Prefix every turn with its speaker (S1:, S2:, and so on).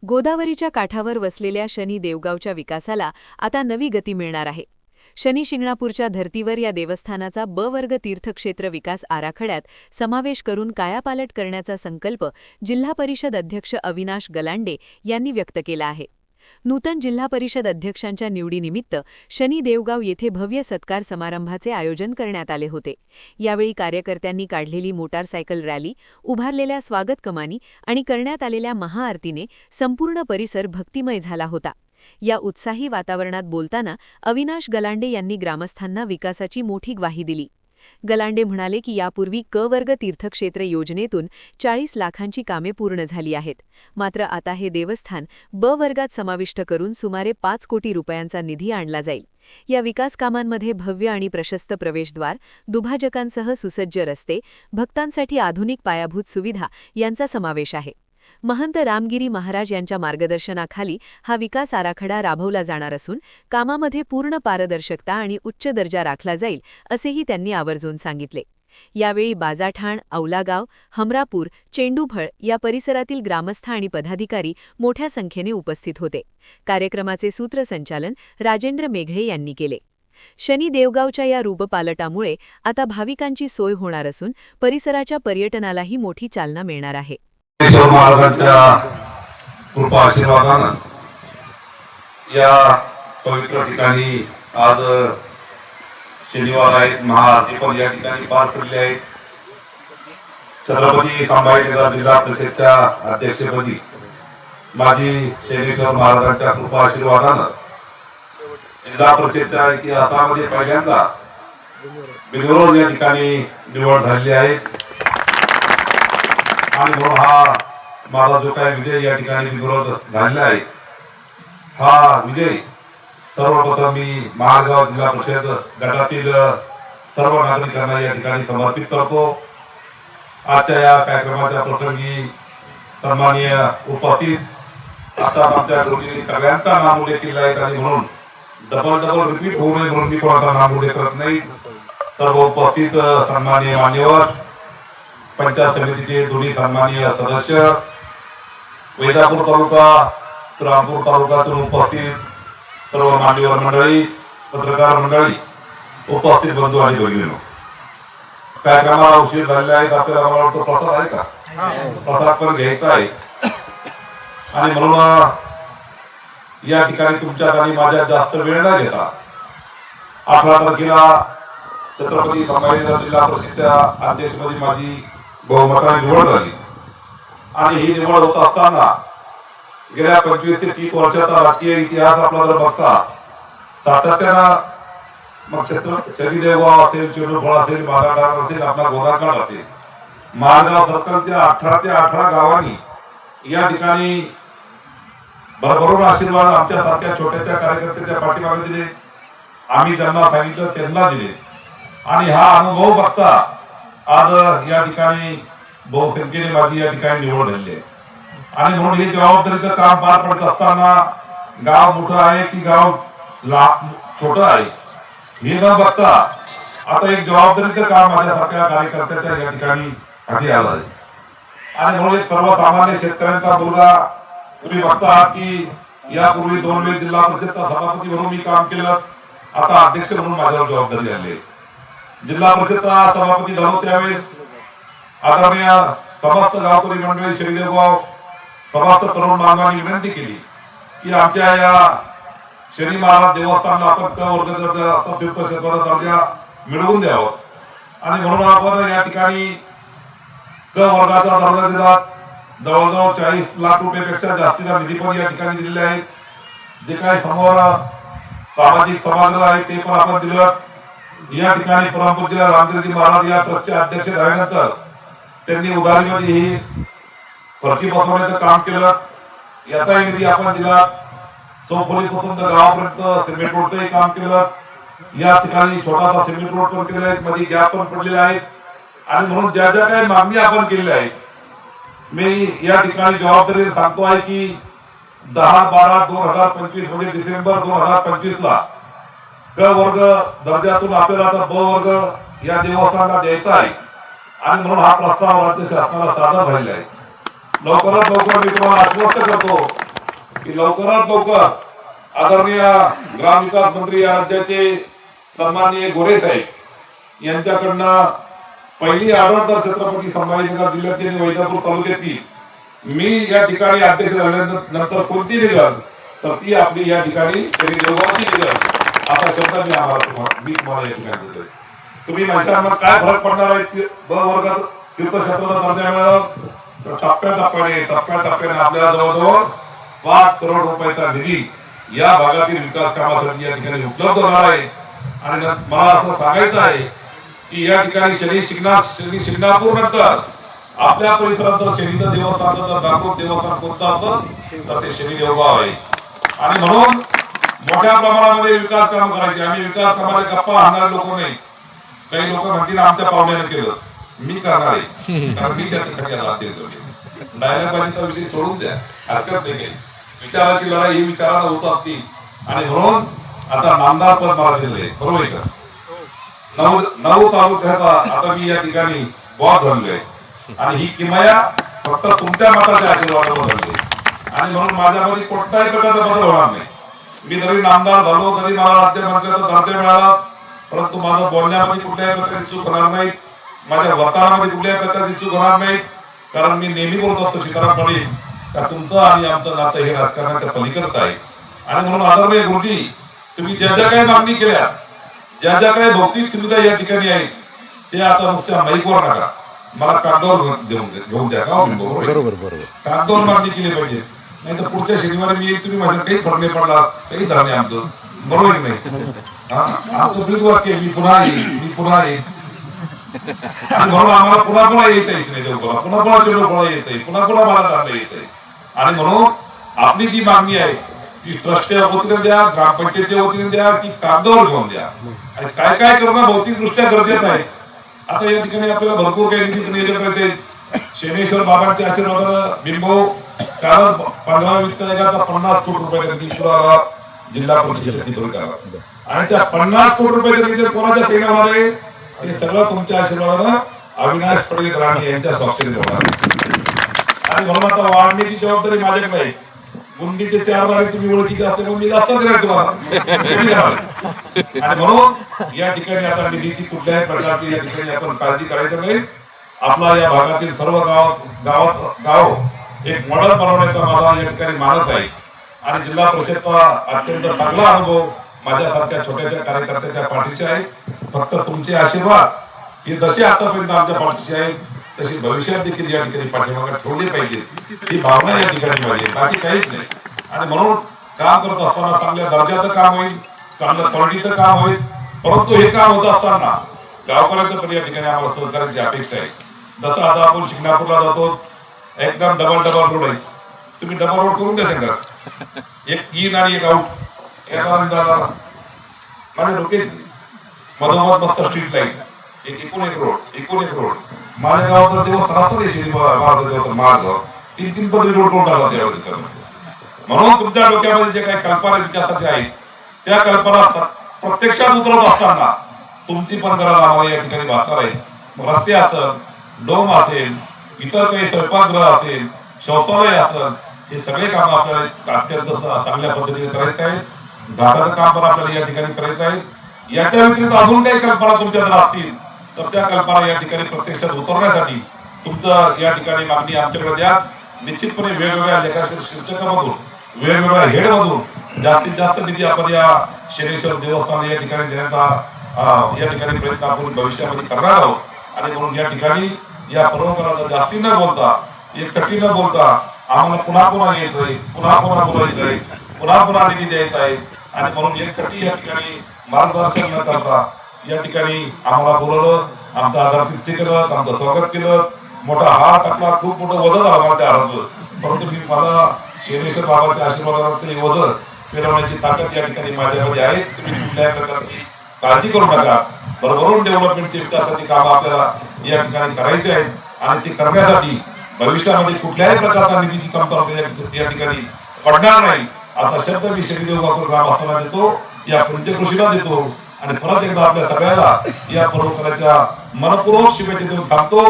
S1: गोदावरीच्या काठावर वसलेल्या शनी देवगावच्या विकासाला आता नवी गती मिळणार आहे। शनी शिंगणापूरच्या धर्तीवर या देवस्थानाचा ब वर्ग तीर्थक्षेत्र विकास आराखड्यात समावेश करून कायापालट करण्याचा संकल्प जिल्हा परिषद अध्यक्ष अविनाश गलांडे यांनी व्यक्त केला आहे। नूतन जिल्हा परिषद अध्यक्षांच्या निवडीनिमित्त शनी देवगाव येथे भव्य सत्कार समारंभाचे आयोजन करण्यात आले होते। यावेळी कार्यकर्त्यांनी काढलेली मोटारसायकल रॅली, उभारलेल्या स्वागत कमानी आणि करण्यात आलेल्या महाआरतीने संपूर्ण परिसर भक्तिमय झाला होता। या उत्साही वातावरणात बोलताना अविनाश गलांडे यांनी ग्रामस्थांना विकासाची मोठी ग्वाही दिली। गलांडे म्हणाले की यापूर्वी क वर्ग तीर्थक्षेत्र योजनेतून 40 लाखांची कामे पूर्ण झाली आहेत, मात्र आता हे देवस्थान ब वर्गात समाविष्ट करून सुमारे 5 कोटी रुपयांचा निधी आणला जाईल। या विकास कामांमध्ये भव्य आणि प्रशस्त प्रवेशद्वार, दुभाजकांसह सुसज्ज रस्ते, भक्तांसाठी आधुनिक पायाभूत सुविधा यांचा समावेश आहे। महंत रामगिरी महाराज यांच्या मार्गदर्शनाखाली हा विकास आराखडा राबवला जाणार असून कामामध्ये पूर्ण पारदर्शकता आणि उच्च दर्जा राखला जाईल असेही त्यांनी आवर्जून सांगितले। यावेळी बाजाठाण, औलागाव, हमरापूर, चेंडूफळ या परिसरातील ग्रामस्थ आणि पदाधिकारी मोठ्या संख्येने उपस्थित होते। कार्यक्रमाचे सूत्रसंचालन राजेंद्र मेघळे यांनी केले। शनी देवगावच्या या रूपपालटामुळे आता भाविकांची सोय होणार असून परिसराच्या पर्यटनालाही मोठी चालना मिळणार आहे।
S2: महाराजांच्या कृपा आशीर्वादानं या पवित्र ठिकाणी आज शनिवार आहेत, महाआरती पण या ठिकाणी पार पडली आहे। छत्रपती संभाजीनगर जिल्हा परिषदच्या अध्यक्षपदी माजी शनीश्वर महाराजांच्या कृपा आशीर्वादानं जिल्हा परिषदच्या इतिहासामध्ये पहिल्यांदा बिनविरोध या ठिकाणी निवड झाली आहे आणि म्हणून हा माझा जो काही विजय या ठिकाणी विरोध झालेला आहे, हा विजय सर्वप्रथम मी महागाव जिल्हा परिषद गटातील सर्व नागरिकांना या ठिकाणी समर्पित करतो। आजच्या या कार्यक्रमाच्या प्रसंगी सन्माननीय उपस्थित आता आमच्या गुरुजींनी सगळ्यांचा नाम उल्लेख केला आहे आणि म्हणून डबल रिपीट होऊ नये म्हणून मी कोणाचा नाम उल्लेख करत नाही। सर्व उपस्थित सन्माननीय मान्यवर, पंचायत समितीचे दोन्ही सन्माननीय सदस्य, वैजापूर तालुका, श्रीरामपूर तालुक्यातून उपस्थित सर्व मान्यवर मंडळी, पत्रकार मंडळी, उपस्थित बंधू आणि भगिनींनो, कार्यक्रमाला उशीर झालेला आहे। आपल्याला मला वाटतं प्रसाद आहे का? प्रसाद पण घ्यायचा आहे आणि म्हणून या ठिकाणी तुमच्यात आणि माझ्यात जास्त वेळ न घेता 18 तारखेला छत्रपती संभाजीनगर जिल्हा परिषदच्या अध्यक्षपदी माझी बहुमताने निवड झाली आणि ही निवड होत असताना गेल्या 25 ते 30 वर्षाचा राजकीय इतिहास आपला जर बघता सातत्यानं मग शनी देवगाव असेल, चेंडूफळ असेल, बाजारठाण असेल, आपला गोदाकाठ असेल, माळगाव सर्कलच्या 18 ते 18 गावांनी या ठिकाणी भरभरून आशीर्वाद आमच्या सारख्या छोट्याच्या कार्यकर्त्याच्या पाठीमागे दिले। आम्ही ज्यांना सांगितलं त्यांना दिले आणि हा अनुभव बघता आज या ठिकाणी बहुसंख्येने माझी या ठिकाणी निवड झाली आहे आणि म्हणून हे जबाबदारीचं काम पार पडत असताना गाव मोठं आहे की गाव छोटं आहे हे न बघता आता एक जबाबदारीचं काम माझ्यासारख्या कार्यकर्त्याच्या या ठिकाणी हाती आलं आहे आणि म्हणून एक सर्वसामान्य शेतकऱ्यांचा मुलगा तुम्ही बघता की यापूर्वी 2 वेळेस जिल्हा परिषदचा सभापती म्हणून मी काम केलं, आता अध्यक्ष म्हणून माझ्यावर जबाबदारी आली आहे। जिल्हा परिषदचा सभापती झालो त्यावेळेस आदरणीय समस्त गावकरी मंडळी, शनी देवगाव समस्त तरुण बांधवांनी विनंती केली की आमच्या या शनी महाराज देवस्थानला आपण क वर्ग तीर्थक्षेत्राचा दर्जा मिळवून द्यावं आणि म्हणून आपण या ठिकाणी क वर्गाचा दर्जा दिला। जवळजवळ 40 लाख रुपयापेक्षा जास्तीचा निधी पण या ठिकाणी दिलेले आहे। जे काही समोर सामाजिक सभागृह आहे ते पण आपण दिलं। या ठिकाणी परमपूज्य रामगिरी महाराज या ट्रस्टचे अध्यक्ष झाल्यानंतर त्यांनी उधारीमध्ये ही फरशी बसवण्याचं काम केलं, याचाही निधी आपण दिला। चौफुलीपासून तर गावापर्यंत सिमेंट रोडचंही काम केलं, या ठिकाणी छोटासा सिमेंट रोड पण केला आहे, मध्ये गॅप पण पडलेला आहे आणि म्हणून ज्या ज्या काही मागणी आपण केलेल्या आहेत मी या ठिकाणी जबाबदारीने सांगतो आहे की 10/12/2025 म्हणजे डिसेंबर 2025 ला क वर्ग दर्जातून आपल्याला आता ब वर्ग या देवस्थानाला द्यायचा आहे आणि म्हणून हा प्रस्ताव राज्य शासनाला सादर झालेला आहे। लवकरात लवकर मी तुम्हाला आश्वस्त करतो की लवकरात लवकर आदरणीय ग्रामविकास मंत्री या राज्याचे सन्माननीय गोरे साहेब यांच्याकडनं पहिली ऑर्डर तर छत्रपती संभाजीनगर जिल्ह्यातील आणि वैजापूर तालुक्यातील मी या ठिकाणी अध्यक्ष झाल्यानंतर कोणती निघाल तर ती आपली या ठिकाणी देवगावची निघाल असा शब्द मी तुम्हाला या ठिकाणी देतोय. तुम्ही माझ्या काय फरक पडणार आहे ब वर्गात तीर्थक्षेत्राचा दर्जा मिळाला तर टप्प्याटप्प्याने आपल्याला जवळजवळ 5 करोड रुपयाचा निधी या भागातील विकास कामासाठी या ठिकाणी उपलब्ध होणार आहे. आणि मला असं सांगायचं आहे की या ठिकाणी शनी शिंगणापूर नंतर आपल्या परिसरात जर शनीचं देवस्थान जर दाखवत देवस्थान कोणतं असतं तर ते शनी देवगाव आहे. आणि म्हणून मोठ्या प्रमाणामध्ये विकास काम करायचे. आम्ही विकास कामाला गप्पा हाणणारे लोक नाही. काही लोक म्हणतील आमच्या पाहुण्याने केलं, मी करणार आहे कारण मी त्याच्यासाठी डायलॉग बाजीचा विषय सोडून द्या, हरकत नाही. विचाराची लढाई ही विचाराला होत असती. आणि म्हणून आता नामदार पद मला दिले बरोबर आहे का. 9 तालुक्याचा आता मी या ठिकाणी बॉस झालोय आणि ही किमया फक्त तुमच्या मताच्या आशीर्वादावर झाली. आणि म्हणून माझ्यामध्ये कोणताही प्रकारचा बदल होणार नाही. मी जरी नामदार झालो तरी मला राज्यमंत्र्याचा दर्जा मिळाला परंतु माझं बोलण्यामध्ये कुठल्याही प्रकारची चूक होणार नाही. माझ्या वर्तनामध्ये कुठल्याही प्रकारची चूक होणार नाही. कारण मी नेहमी बोलत असतो सीताराम पाटील का तुमचं आणि आमचं नातं हे राजकारणाच्या पलीकडचं आहे. आणि म्हणून आदरणीय गुरुजी तुम्ही ज्या ज्या काही मागणी केल्या ज्या ज्या काही भौतिक सुविधा या ठिकाणी आहेत ते आता नुसत्या माईकवर नका मला कागदावर घेऊन द्या का बरोबर कागदावर मागणी केली पाहिजे. नाही तर पुढच्या शनिवारी मी तुम्ही माझ्या काही फरक नाही पडला काही झालं नाही आमचं बरोबर नाही. आमचं ब्रीद वाक्य मी पुन्हा येईल आणि म्हणून आम्हाला पुन्हा येता नाही देवकोला पुन्हा चेडोकोला येत पुन्हा मला जाणं येत. आणि म्हणून आपली जी मागणी आहे ती ट्रस्टच्या वतीने द्या ग्रामपंचायतच्या वतीने द्या ती कागदावर घेऊन द्या. आणि काय काय करणं भौतिक दृष्ट्या गरजेचं आहे. आता या ठिकाणी आपल्याला भरपूर काही निधीचं नियोजन करायचे. शनेश्वर बाबांच्या आशीर्वादानं बिंबो कारण 15 वित्त आयोगाचा 50 कोटी रुपयाचा निधी पुरवला जिल्हा परिषदेची आणि त्या 50 कोटी रुपयाचा निधी कोणाच्या सेना होणार आहे ते सगळं तुमच्या आशीर्वादानं अविनाश पटेल राणे यांच्या स्वाक्षरीने होणार आहे. आणि म्हणून आता वाढण्याची जबाबदारी माझ्याकडे आहे. गुंडीचे 4 बारे तुम्ही ओळखीचे असते म्हणून मी जास्त देणार तुम्हाला. आणि म्हणून या ठिकाणी आता निधीची कुठल्याही प्रकारची या ठिकाणी आपण काळजी करायचं नाही. आपला या भागातील सर्व गाव एक मॉडेल बनवण्याचा माझा या ठिकाणी मानस आहे. आणि जिल्हा परिषदचा अत्यंत चांगला अनुभव माझ्यासारख्या छोट्याशा कार्यकर्त्याच्या पाठीशी आहे. फक्त तुमचे आशीर्वाद हे जसे आतापर्यंत आमच्या पाठीशी आहेत तशी भविष्यात देखील या ठिकाणी पाठीमागे ठेवली पाहिजे ही भावना या ठिकाणी पाहिजे बाकी काहीच नाही. आणि म्हणून काम करत असताना चांगल्या दर्जाचं काम होईल चांगल्या क्वालिटीचं काम होईल. परंतु हे काम होत असताना गावकऱ्यांचं पण या ठिकाणी आम्हाला सहकार्याची अपेक्षा आहे. जसं आता आपण शिंगणापूरला जातो एकदम डबल रोड आहे. तुम्ही डबल रोड करून द्या सांगा एक इन आणि एक आउट माझ्या डोके मधोमध मस्त स्ट्रीट लाईट एकूण एक रोड माझ्या गावात देवस्थान असतो माळगाव 3 पदरी रोड कोण टाकला त्यावेळेस. म्हणून तुमच्या डोक्यामध्ये जे काही कल्पना विकासाच्या आहेत त्या कल्पना प्रत्यक्षात उतरत असताना तुमची पण गरज आम्हाला या ठिकाणी भासणार आहे. रस्ते असेल डोम असेल इतर काही स्वयंपाकगृह असेल शौचालय असेल हे सगळे काम आपल्याला अत्यंत चांगल्या पद्धतीने करायचे आहेत. घाटाचं काम पण आपल्याला या ठिकाणी करायचं आहे. याच्या व्यतिरिक्त अजून काही कल्पना तुमच्याकडे असतील तर त्या कल्पना या ठिकाणी प्रत्यक्षात उतरण्यासाठी तुमचं या ठिकाणी मागणी आमच्याकडे द्या. निश्चितपणे वेगवेगळ्या लेखाच्या शीर्षकामधून वेगवेगळ्या हेडमधून जास्तीत जास्त निधी आपण या शनेश्वर देवस्थान या ठिकाणी देण्याचा या ठिकाणी प्रयत्न आपण भविष्यामध्ये करणार आहोत. आणि म्हणून या ठिकाणी या पर्वकाला जास्ती न बोलता एक कटी न बोलता आम्हाला पुन्हा यायचंय पुन्हा बोलायचंय पुन्हा निधी द्यायचा आहे. आणि म्हणून एक कटी या ठिकाणी मार्गदर्शन न करता या ठिकाणी आम्हाला बोलवलं आमचं आदरातिथ्य केलं आमचं स्वागत केलं मोठा हार टाकला खूप मोठं वजन झालं मला त्या हाराचं. परंतु मी मला शनेश्वर बाबाच्या आशीर्वादाने ते वजन फिरवण्याची ताकद या ठिकाणी माझ्यामध्ये आहे. तुम्ही कुठल्याही प्रकारची काळजी करू नका. भरभरून डेव्हलपमेंटची विकासाची कामं आपल्याला या ठिकाणी करायची आहेत. आणि ती करण्यासाठी भविष्यामध्ये कुठल्याही प्रकारचा निधीची कमतरता या ठिकाणी पडणार नाही असा शब्द मी शनिदेव बापूर ग्रामस्थांना देतो या पंचकृषीला देतो. आणि परत एकदा आपल्या सगळ्याला या पर्वकाराच्या मनपूर्वक शुभेच्छा देऊन थांबतो.